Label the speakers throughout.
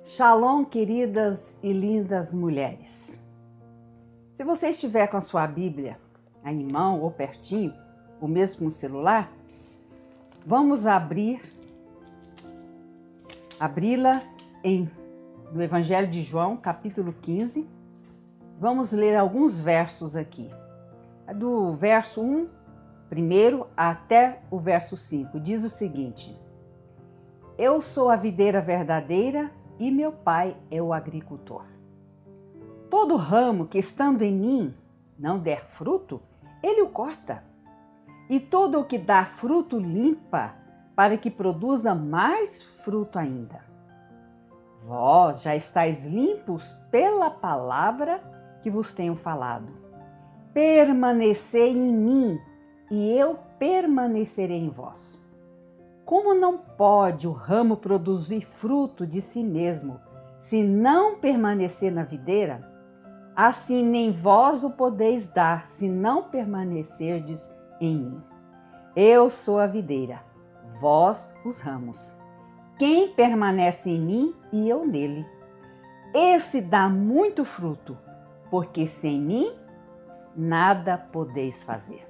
Speaker 1: Shalom, queridas e lindas mulheres. Se você estiver com a sua Bíblia aí em mão ou pertinho, ou mesmo no celular, vamos abri-la no Evangelho de João, capítulo 15. Vamos ler alguns versos aqui. Do verso 1, primeiro, até o verso 5. Diz o seguinte: Eu sou a videira verdadeira e meu pai é o agricultor. Todo ramo que estando em mim não der fruto, ele o corta. E todo o que dá fruto limpa, para que produza mais fruto ainda. Vós já estáis limpos pela palavra que vos tenho falado. Permanecei em mim, e eu permanecerei em vós. Como não pode o ramo produzir fruto de si mesmo, se não permanecer na videira, assim nem vós o podeis dar, se não permanecerdes em mim. Eu sou a videira, vós os ramos. Quem permanece em mim e eu nele, esse dá muito fruto, porque sem mim nada podeis fazer.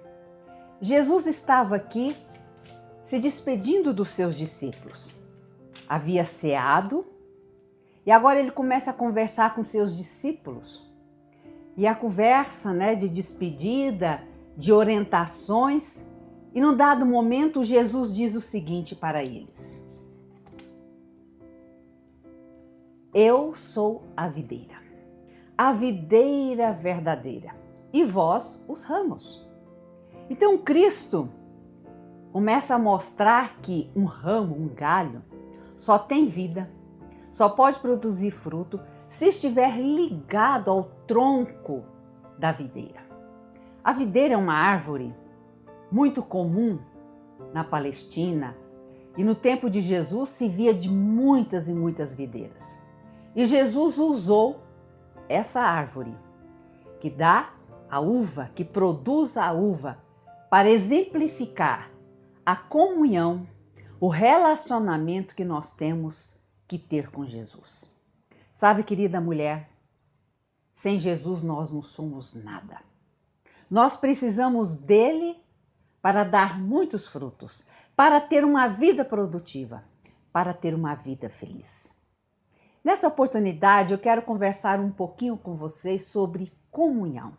Speaker 1: Jesus estava aqui se despedindo dos seus discípulos. Havia ceado e agora ele começa a conversar com seus discípulos. E a conversa, de despedida, de orientações, e num dado momento Jesus diz o seguinte para eles: Eu sou a videira verdadeira, e vós os ramos. Então Cristo começa a mostrar que um ramo, um galho, só tem vida, só pode produzir fruto se estiver ligado ao tronco da videira. A videira é uma árvore muito comum na Palestina e no tempo de Jesus se via de muitas e muitas videiras. E Jesus usou essa árvore que dá a uva, que produz a uva, para exemplificar a comunhão, o relacionamento que nós temos que ter com Jesus. Sabe, querida mulher, sem Jesus nós não somos nada. Nós precisamos dele para dar muitos frutos, para ter uma vida produtiva, para ter uma vida feliz. Nessa oportunidade eu quero conversar um pouquinho com vocês sobre comunhão.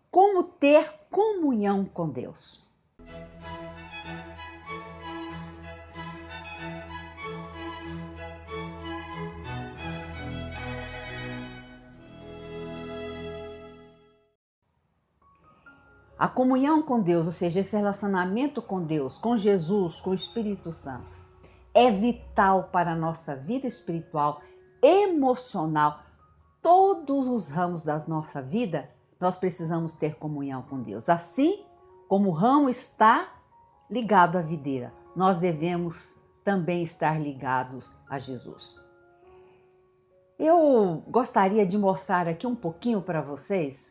Speaker 1: Como ter comunhão com Deus. A comunhão com Deus, ou seja, esse relacionamento com Deus, com Jesus, com o Espírito Santo, é vital para a nossa vida espiritual, emocional. Todos os ramos da nossa vida, nós precisamos ter comunhão com Deus. Assim como o ramo está ligado à videira, nós devemos também estar ligados a Jesus. Eu gostaria de mostrar aqui um pouquinho para vocês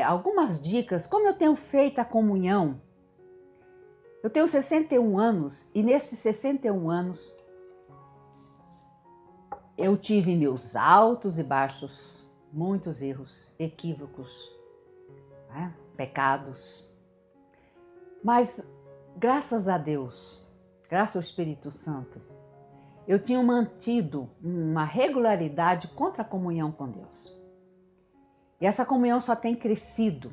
Speaker 1: algumas dicas, como eu tenho feito a comunhão. Eu tenho 61 anos e nesses 61 anos eu tive meus altos e baixos, muitos erros, equívocos, pecados. Mas graças a Deus, graças ao Espírito Santo, eu tinha mantido uma regularidade contra a comunhão com Deus. E essa comunhão só tem crescido.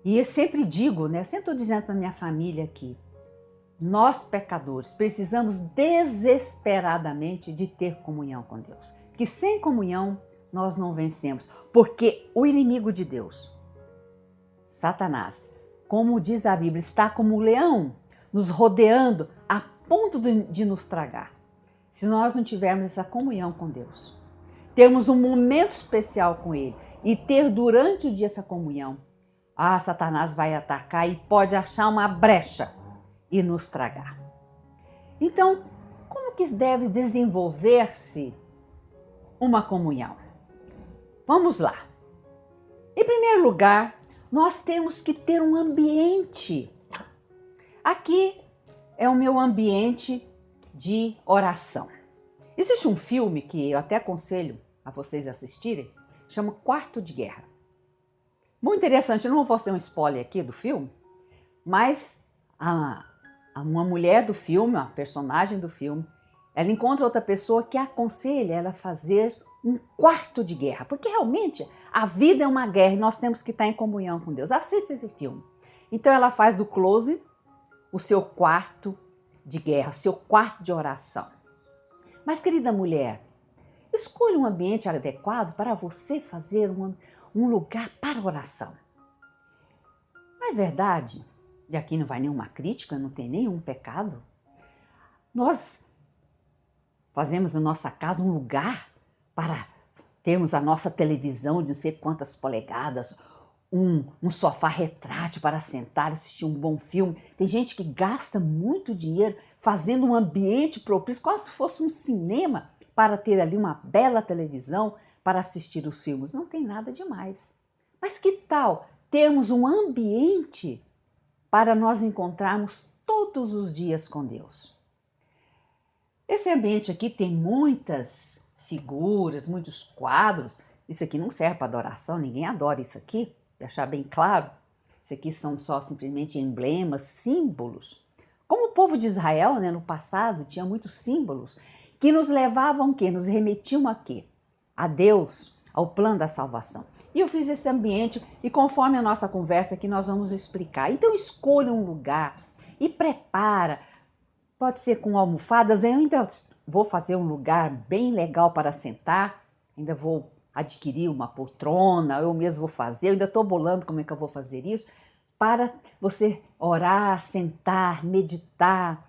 Speaker 1: E eu sempre digo, sempre estou dizendo para minha família aqui, nós pecadores precisamos desesperadamente de ter comunhão com Deus. Que sem comunhão nós não vencemos. Porque o inimigo de Deus, Satanás, como diz a Bíblia, está como um leão nos rodeando a ponto de nos tragar. Se nós não tivermos essa comunhão com Deus, termos um momento especial com Ele e ter durante o dia essa comunhão, Satanás vai atacar e pode achar uma brecha e nos tragar. Então, como que deve desenvolver-se uma comunhão? Vamos lá. Em primeiro lugar, nós temos que ter um ambiente. Aqui é o meu ambiente de oração. Existe um filme que eu até aconselho a vocês assistirem, chama Quarto de Guerra. Muito interessante, eu não vou fazer um spoiler aqui do filme, mas uma mulher do filme, a personagem do filme, ela encontra outra pessoa que aconselha ela a fazer um quarto de guerra, porque realmente a vida é uma guerra e nós temos que estar em comunhão com Deus. Assista esse filme. Então ela faz do closet o seu quarto de guerra, o seu quarto de oração. Mas, querida mulher, escolha um ambiente adequado para você fazer um lugar para oração. Não é verdade? E aqui não vai nenhuma crítica, não tem nenhum pecado. Nós fazemos na nossa casa um lugar para termos a nossa televisão de não sei quantas polegadas, um sofá retrátil para sentar e assistir um bom filme. Tem gente que gasta muito dinheiro fazendo um ambiente propício, quase se fosse um cinema, para ter ali uma bela televisão para assistir os filmes. Não tem nada demais. Mas que tal termos um ambiente para nós encontrarmos todos os dias com Deus? Esse ambiente aqui tem muitas figuras, muitos quadros. Isso aqui não serve para adoração, ninguém adora isso aqui, deixar bem claro. Isso aqui são só simplesmente emblemas, símbolos. Como o povo de Israel, no passado, tinha muitos símbolos que nos levavam a quê? Nos remetiam a quê? A Deus, ao plano da salvação. E eu fiz esse ambiente e conforme a nossa conversa aqui nós vamos explicar. Então escolha um lugar e prepara. Pode ser com almofadas, eu ainda vou fazer um lugar bem legal para sentar, ainda vou adquirir uma poltrona, eu mesmo vou fazer, eu ainda estou bolando como é que eu vou fazer isso, para você orar, sentar, meditar,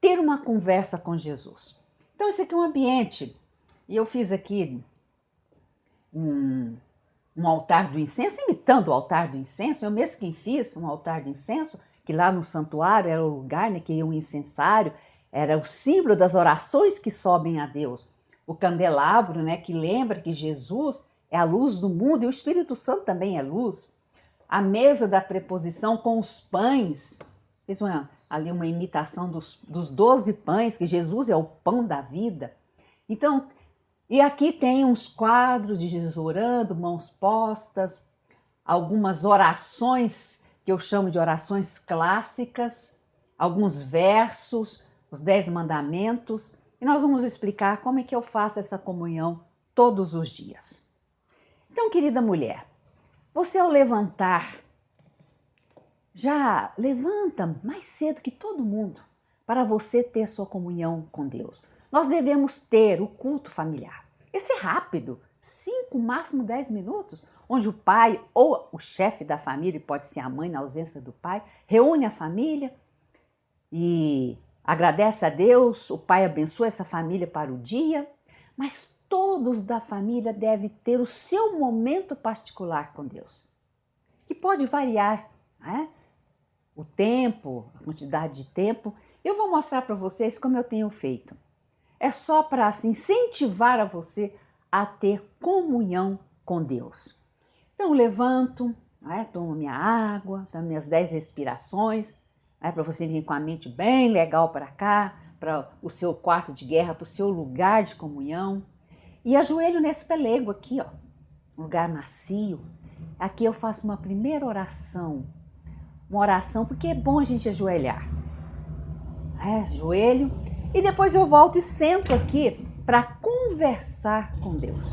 Speaker 1: ter uma conversa com Jesus. Então esse aqui é um ambiente, e eu fiz aqui um altar do incenso, imitando o altar do incenso, eu mesmo quem fiz um altar do incenso, que lá no santuário era o lugar, que ia um incensário, era o símbolo das orações que sobem a Deus. O candelabro, que lembra que Jesus é a luz do mundo e o Espírito Santo também é luz. A mesa da preposição com os pães, fiz ali uma imitação dos 12 pães, que Jesus é o pão da vida. Então, e aqui tem uns quadros de Jesus orando, mãos postas, algumas orações que eu chamo de orações clássicas, alguns versos, os 10 mandamentos, e nós vamos explicar como é que eu faço essa comunhão todos os dias. Então, querida mulher, você ao levantar, já levanta mais cedo que todo mundo para você ter sua comunhão com Deus. Nós devemos ter o culto familiar. Esse é rápido, 5, máximo 10 minutos, onde o pai ou o chefe da família, pode ser a mãe na ausência do pai, reúne a família e agradece a Deus, o pai abençoa essa família para o dia, mas todos da família devem ter o seu momento particular com Deus, que pode variar, o tempo, a quantidade de tempo. Eu vou mostrar para vocês como eu tenho feito. É só para incentivar a você a ter comunhão com Deus. Então, levanto, tomo minha água, dou minhas 10 respirações, para você vir com a mente bem legal para cá, para o seu quarto de guerra, para o seu lugar de comunhão. E ajoelho nesse pelego aqui, um lugar macio. Aqui eu faço uma primeira oração, porque é bom a gente ajoelhar. Joelho, e depois eu volto e sento aqui para conversar com Deus.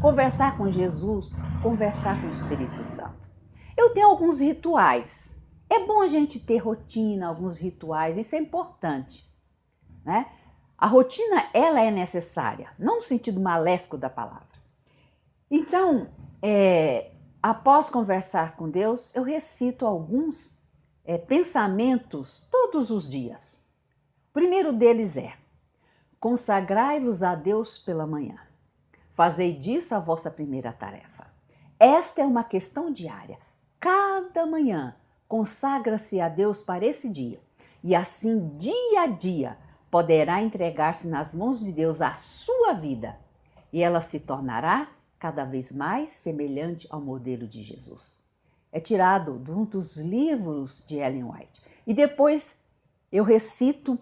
Speaker 1: Conversar com Jesus, conversar com o Espírito Santo. Eu tenho alguns rituais. É bom a gente ter rotina, alguns rituais, isso é importante, A rotina, ela é necessária, não no sentido maléfico da palavra. Então, após conversar com Deus, eu recito alguns pensamentos todos os dias. O primeiro deles é: consagrai-vos a Deus pela manhã. Fazei disso a vossa primeira tarefa. Esta é uma questão diária. Cada manhã, consagra-se a Deus para esse dia, e assim, dia a dia, poderá entregar-se nas mãos de Deus a sua vida, e ela se tornará cada vez mais semelhante ao modelo de Jesus. É tirado de um dos livros de Ellen White. E depois eu recito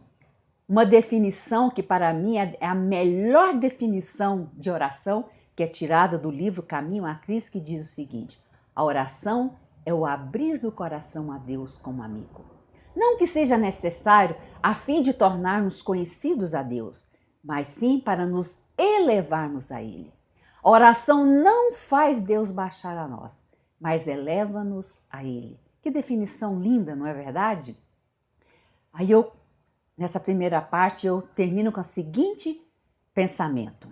Speaker 1: uma definição que para mim é a melhor definição de oração, que é tirada do livro Caminho a Cristo, que diz o seguinte: a oração é o abrir do coração a Deus como amigo. Não que seja necessário a fim de tornar-nos conhecidos a Deus, mas sim para nos elevarmos a Ele. A oração não faz Deus baixar a nós, mas eleva-nos a Ele. Que definição linda, não é verdade? Aí nessa primeira parte, eu termino com o seguinte pensamento.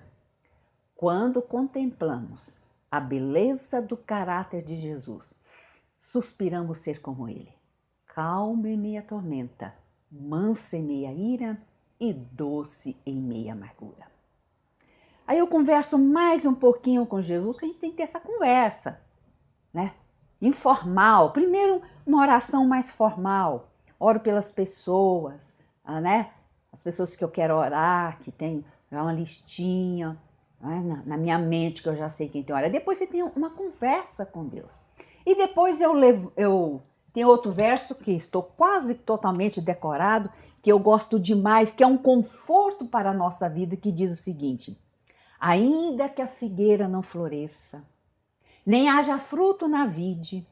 Speaker 1: Quando contemplamos a beleza do caráter de Jesus, suspiramos ser como Ele. Calmo em meia tormenta, manso em meia ira e doce em meia amargura. Aí eu converso mais um pouquinho com Jesus, que a gente tem que ter essa conversa, né? Informal. Primeiro, uma oração mais formal. Oro pelas pessoas, né? As pessoas que eu quero orar, que tem uma listinha, né? Na minha mente, que eu já sei quem tem hora. Depois você tem uma conversa com Deus. E depois eu tenho outro verso que estou quase totalmente decorado, que eu gosto demais, que é um conforto para a nossa vida, que diz o seguinte: ainda que a figueira não floresça, nem haja fruto na vide,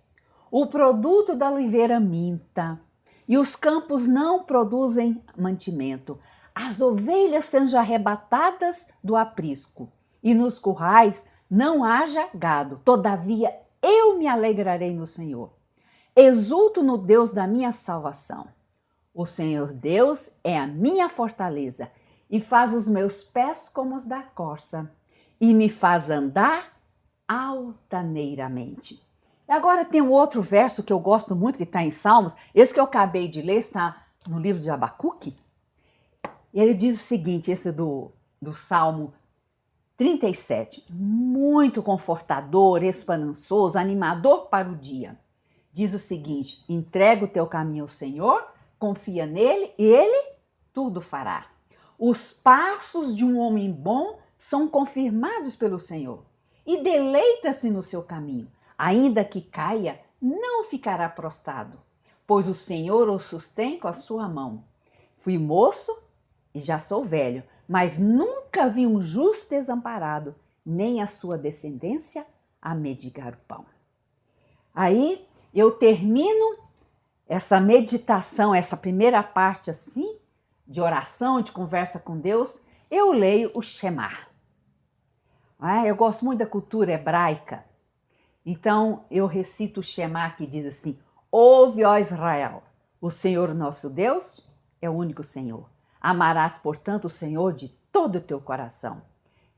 Speaker 1: o produto da oliveira minta, e os campos não produzem mantimento, as ovelhas sejam arrebatadas do aprisco, e nos currais não haja gado, todavia eu me alegrarei no Senhor. Exulto no Deus da minha salvação. O Senhor Deus é a minha fortaleza e faz os meus pés como os da corça e me faz andar altaneiramente. E agora tem um outro verso que eu gosto muito, que está em Salmos. Esse que eu acabei de ler está no livro de Abacuque. E ele diz o seguinte, esse do Salmo 37, muito confortador, esperançoso, animador para o dia. Diz o seguinte: entrega o teu caminho ao Senhor, confia nele e ele tudo fará. Os passos de um homem bom são confirmados pelo Senhor e deleita-se no seu caminho. Ainda que caia, não ficará prostrado, pois o Senhor o sustém com a sua mão. Fui moço e já sou velho, mas nunca vi um justo desamparado, nem a sua descendência a mendigar o pão. Aí eu termino essa meditação, essa primeira parte assim, de oração, de conversa com Deus, eu leio o Shemar. Eu gosto muito da cultura hebraica, então eu recito o Shemar, que diz assim: ouve, ó Israel, o Senhor nosso Deus é o único Senhor. Amarás, portanto, o Senhor de todo o teu coração,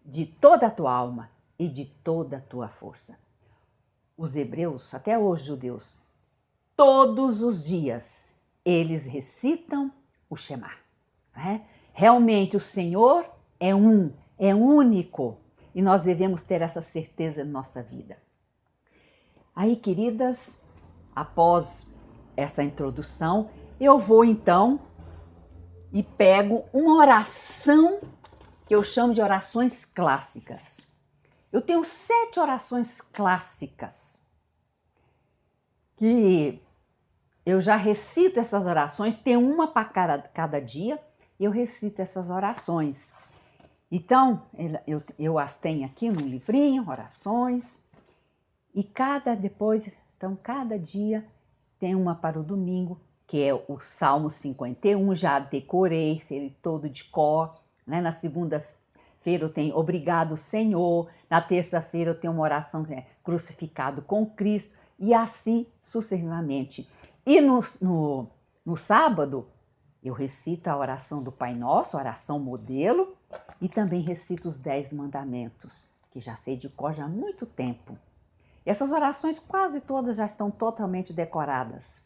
Speaker 1: de toda a tua alma e de toda a tua força. Os hebreus, até hoje judeus, todos os dias eles recitam o Shemar. Realmente o Senhor é é único e nós devemos ter essa certeza na nossa vida. Aí, queridas, após essa introdução, eu vou então e pego uma oração que eu chamo de orações clássicas. Eu tenho 7 orações clássicas que eu já recito essas orações, tem uma para cada dia, e eu recito essas orações. Então, eu as tenho aqui no livrinho, orações, e cada dia tem uma para o domingo, que é o Salmo 51, já decorei ele todo de cor, né? Na segunda-feira eu tenho Obrigado, Senhor, na terça-feira eu tenho uma oração que é Crucificado com Cristo, e assim sucessivamente. E no sábado, eu recito a oração do Pai Nosso, a oração modelo, e também recito os 10 mandamentos, que já sei de cor já há muito tempo. Essas orações quase todas já estão totalmente decoradas.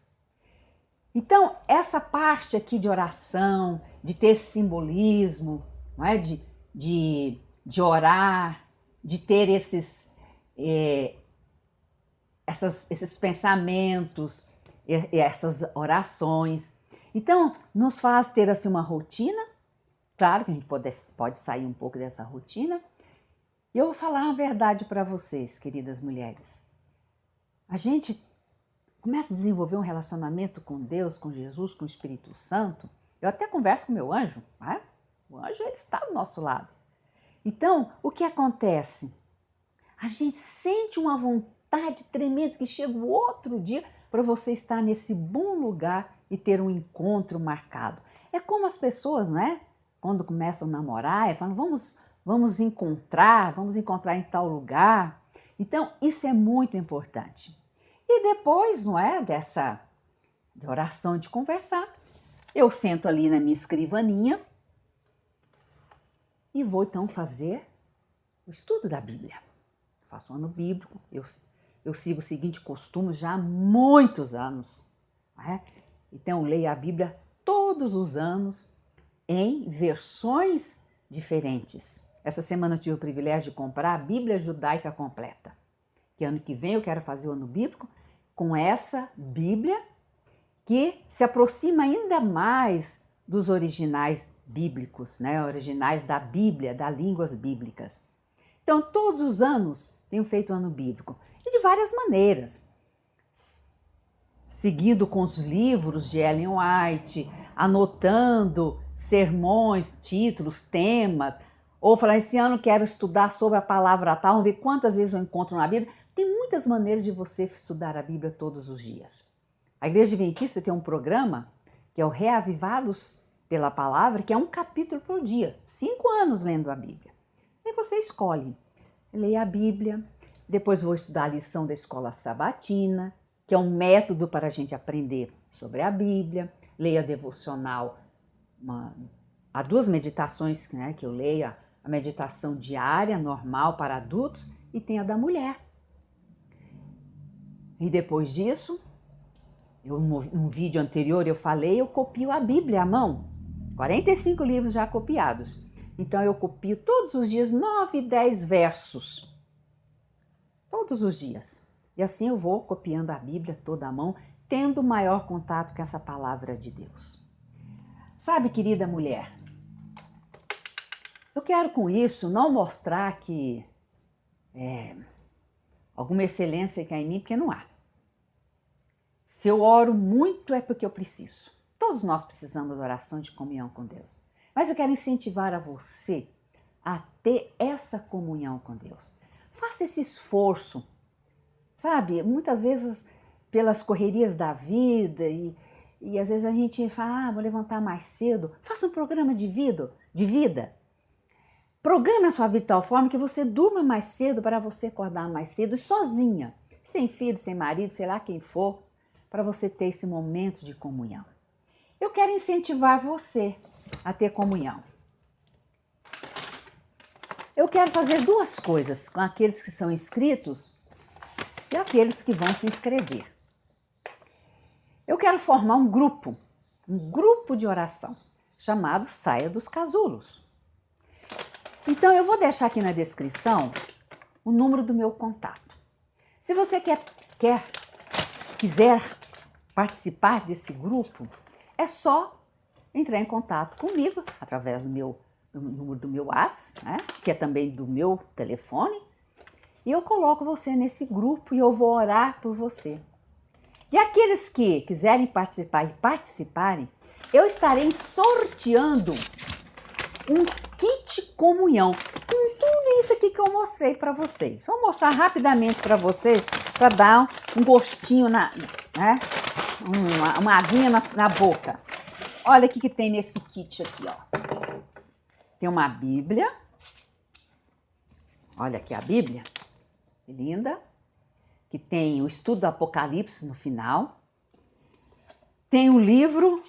Speaker 1: Então, essa parte aqui de oração, de ter esse simbolismo, não é? de orar, de ter esses pensamentos, essas orações. Então, nos faz ter assim uma rotina. Claro que a gente pode sair um pouco dessa rotina. E eu vou falar uma verdade para vocês, queridas mulheres. A gente começa a desenvolver um relacionamento com Deus, com Jesus, com o Espírito Santo, Eu até converso com o meu anjo, né? O anjo ele está do nosso lado. Então, o que acontece? A gente sente uma vontade tremenda que chega o outro dia para você estar nesse bom lugar e ter um encontro marcado. É como as pessoas, né? Quando começam a namorar, falam, vamos encontrar em tal lugar. Então, isso é muito importante. E depois, não é, dessa de oração, de conversar, eu sento ali na minha escrivaninha e vou então fazer o estudo da Bíblia. Faço um ano bíblico, eu sigo o seguinte costume já há muitos anos. Né? Então, eu leio a Bíblia todos os anos em versões diferentes. Essa semana eu tive o privilégio de comprar a Bíblia Judaica Completa. Que ano que vem eu quero fazer o ano bíblico com essa Bíblia que se aproxima ainda mais dos originais bíblicos, né? Originais da Bíblia, das línguas bíblicas. Então, todos os anos tenho feito o ano bíblico e de várias maneiras. Seguindo com os livros de Ellen White, anotando sermões, títulos, temas, ou falar, esse ano quero estudar sobre a palavra tal, vamos ver quantas vezes eu encontro na Bíblia. Tem muitas maneiras de você estudar a Bíblia todos os dias. A Igreja Adventista tem um programa que é o Reavivados pela Palavra, que é um capítulo por dia, 5 anos lendo a Bíblia. Aí você escolhe, leia a Bíblia, depois vou estudar a lição da escola sabatina, que é um método para a gente aprender sobre a Bíblia, leia a devocional, há 2 meditações, né, que eu leio, a meditação diária, normal para adultos, e tem a da mulher. E depois disso, num vídeo anterior eu falei, eu copio a Bíblia à mão, 45 livros já copiados. Então eu copio todos os dias 9, 10 versos, todos os dias. E assim eu vou copiando a Bíblia toda à mão, tendo maior contato com essa palavra de Deus. Sabe, querida mulher, eu quero com isso não mostrar que alguma excelência que há em mim, porque não há. Se eu oro muito é porque eu preciso. Todos nós precisamos de oração, de comunhão com Deus. Mas eu quero incentivar a você a ter essa comunhão com Deus. Faça esse esforço. Sabe, muitas vezes pelas correrias da vida e às vezes a gente fala, vou levantar mais cedo. Faça um programa de vida. Programe a sua vida de tal forma que você durma mais cedo para você acordar mais cedo e sozinha, sem filho, sem marido, sei lá quem for, para você ter esse momento de comunhão. Eu quero incentivar você a ter comunhão. Eu quero fazer 2 coisas com aqueles que são inscritos e aqueles que vão se inscrever. Eu quero formar um grupo de oração, chamado Saia dos Casulos. Então, eu vou deixar aqui na descrição o número do meu contato. Se você quiser participar desse grupo, é só entrar em contato comigo através do número do meu WhatsApp, né, que é também do meu telefone, e eu coloco você nesse grupo e eu vou orar por você. E aqueles que quiserem participar e participarem, eu estarei sorteando um kit comunhão com tudo isso aqui que eu mostrei para vocês. Vou mostrar rapidamente para vocês, para dar um gostinho, né? uma aguinha na boca. Olha o que tem nesse kit aqui, ó. Tem uma Bíblia. Olha aqui a Bíblia, que linda. Que tem o estudo do Apocalipse no final. Tem um livro,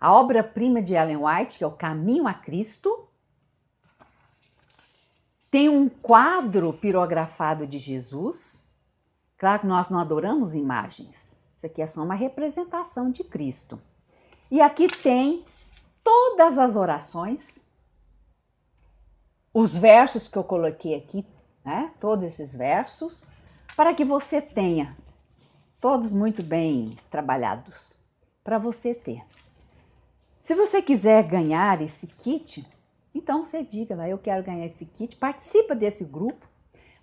Speaker 1: a obra-prima de Ellen White, que é o Caminho a Cristo. Tem um quadro pirografado de Jesus. Claro que nós não adoramos imagens. Isso aqui é só uma representação de Cristo. E aqui tem todas as orações, os versos que eu coloquei aqui, né? Todos esses versos, para que você tenha, todos muito bem trabalhados, para você ter. Se você quiser ganhar esse kit, então você diga lá, eu quero ganhar esse kit, participa desse grupo,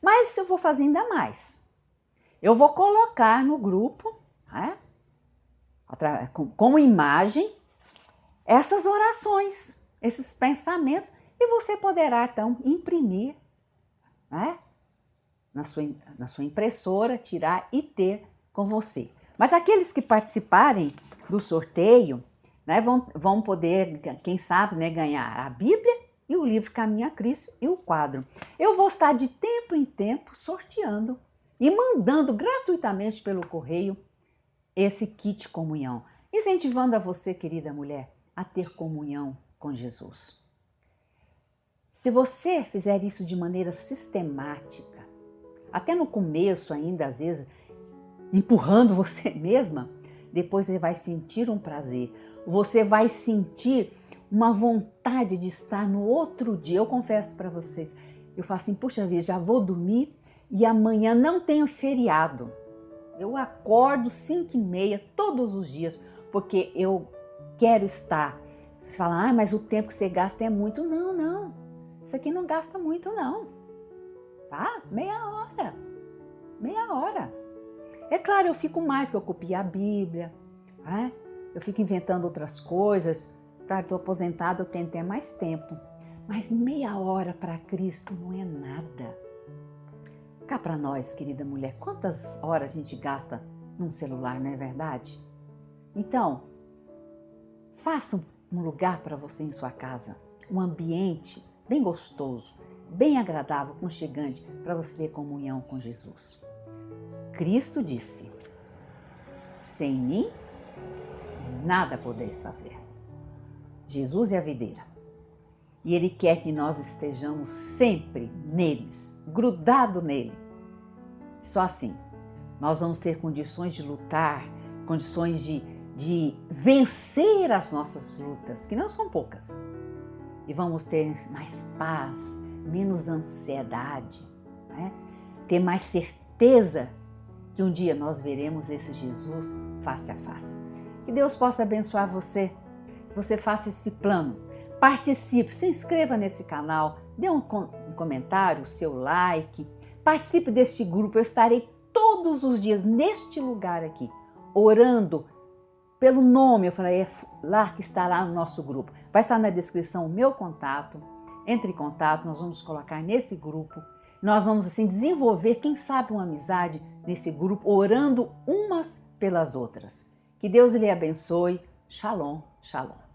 Speaker 1: mas eu vou fazer ainda mais. Eu vou colocar no grupo, né, como imagem, essas orações, esses pensamentos, e você poderá então imprimir, né, na sua impressora, tirar e ter com você. Mas aqueles que participarem do sorteio, né, vão poder, quem sabe, né, ganhar a Bíblia e o livro Caminho a Cristo e o quadro. Eu vou estar de tempo em tempo sorteando e mandando gratuitamente pelo correio esse kit comunhão, incentivando a você, querida mulher, a ter comunhão com Jesus. Se você fizer isso de maneira sistemática, até no começo ainda, às vezes, empurrando você mesma, depois você vai sentir um prazer, você vai sentir uma vontade de estar no outro dia. Eu confesso para vocês, eu falo assim, puxa vida, já vou dormir e amanhã não tenho feriado. Eu acordo 5h30 todos os dias, porque eu quero estar. Você fala, mas o tempo que você gasta é muito. Não, não. Isso aqui não gasta muito, não. Tá? Meia hora. Meia hora. É claro, eu fico mais, que eu copio a Bíblia, né? Eu fico inventando outras coisas. Claro, estou aposentada, eu tenho até mais tempo. Mas meia hora para Cristo não é nada. Cá para nós, querida mulher, quantas horas a gente gasta num celular, não é verdade? Então, faça um lugar para você em sua casa, um ambiente bem gostoso, bem agradável, aconchegante, para você ter comunhão com Jesus. Cristo disse, sem mim, nada podeis fazer. Jesus é a videira. E Ele quer que nós estejamos sempre neles, grudado nele. Só assim, nós vamos ter condições de lutar, condições de vencer as nossas lutas, que não são poucas. E vamos ter mais paz, menos ansiedade, né? Ter mais certeza que um dia nós veremos esse Jesus face a face. Que Deus possa abençoar você, que você faça esse plano. Participe, se inscreva nesse canal, dê um comentário, seu like, participe deste grupo. Eu estarei todos os dias neste lugar aqui, orando pelo nome. Eu falei, é lá que está lá no nosso grupo. Vai estar na descrição o meu contato. Entre em contato, nós vamos colocar nesse grupo. Nós vamos assim desenvolver, quem sabe, uma amizade nesse grupo, orando umas pelas outras. Que Deus lhe abençoe. Shalom, shalom.